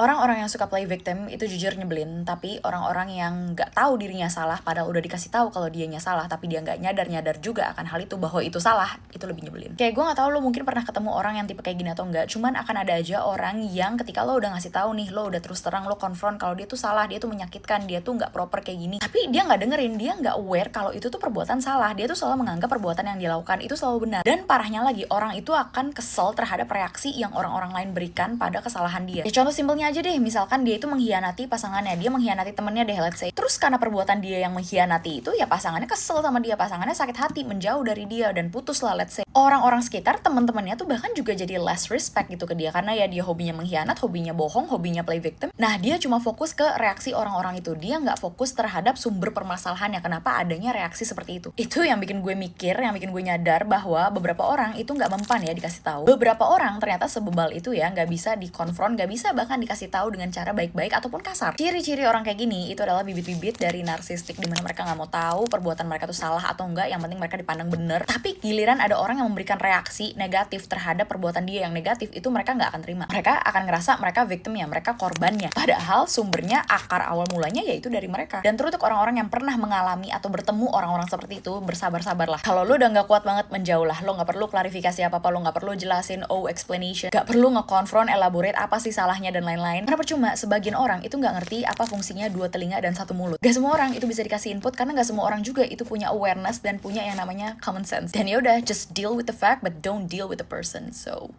Orang-orang yang suka play victim itu jujur nyebelin, tapi orang-orang yang nggak tahu dirinya salah, padahal udah dikasih tahu kalau dianya salah, tapi dia nggak nyadar juga akan hal itu bahwa itu salah, itu lebih nyebelin. Kayak gue nggak tahu lo mungkin pernah ketemu orang yang tipe kayak gini atau enggak, cuman akan ada aja orang yang ketika lo udah ngasih tahu nih, lo udah terus terang lo konfront kalau dia tuh salah, dia tuh menyakitkan, dia tuh nggak proper kayak gini, tapi dia nggak dengerin, dia nggak aware kalau itu tuh perbuatan salah, dia tuh selalu menganggap perbuatan yang dia lakukan itu selalu benar. Dan parahnya lagi, orang itu akan kesel terhadap reaksi yang orang-orang lain berikan pada kesalahan dia. Ya contoh simpelnya aja deh, misalkan dia itu mengkhianati pasangannya, dia mengkhianati temennya deh, let's say. Terus karena perbuatan dia yang mengkhianati itu, ya pasangannya kesel sama dia, pasangannya sakit hati, menjauh dari dia, dan putus lah, let's say. Orang-orang sekitar, teman-temannya tuh bahkan juga jadi less respect gitu ke dia, karena ya dia hobinya mengkhianat, hobinya bohong, hobinya play victim. Nah, dia cuma fokus ke reaksi orang-orang itu, dia nggak fokus terhadap sumber permasalahannya, kenapa adanya reaksi seperti itu. Itu yang bikin gue mikir, yang bikin gue nyadar bahwa beberapa orang itu nggak mempan ya dikasih tahu. Beberapa orang ternyata sebebal itu ya, nggak bisa dikonfront, nggak bisa bahkan dikasih tahu dengan cara baik-baik ataupun kasar. Ciri-ciri orang kayak gini itu adalah bibit-bibit dari narsistik, dimana mereka nggak mau tahu perbuatan mereka tuh salah atau enggak, yang penting mereka dipandang bener. Tapi giliran ada orang yang memberikan reaksi negatif terhadap perbuatan dia yang negatif, itu mereka nggak akan terima. Mereka akan ngerasa mereka victimnya, mereka korbannya. Padahal sumbernya, akar awal mulanya yaitu dari mereka. Dan terus untuk orang-orang yang pernah mengalami atau bertemu orang-orang seperti itu, bersabar-sabarlah. Kalau lo udah nggak kuat banget, menjauhlah. Lo nggak perlu klarifikasi apa-apa, lo nggak perlu jelasin explanation, nggak perlu nge-confront, elaborate apa sih salahnya dan lain-lain. Karena percuma, sebagian orang itu nggak ngerti apa fungsinya 2 telinga dan 1 mulut. Gak semua orang itu bisa dikasih input, karena gak semua orang juga itu punya awareness dan punya yang namanya common sense. Dan ya udah, just deal with the fact but don't deal with the person. So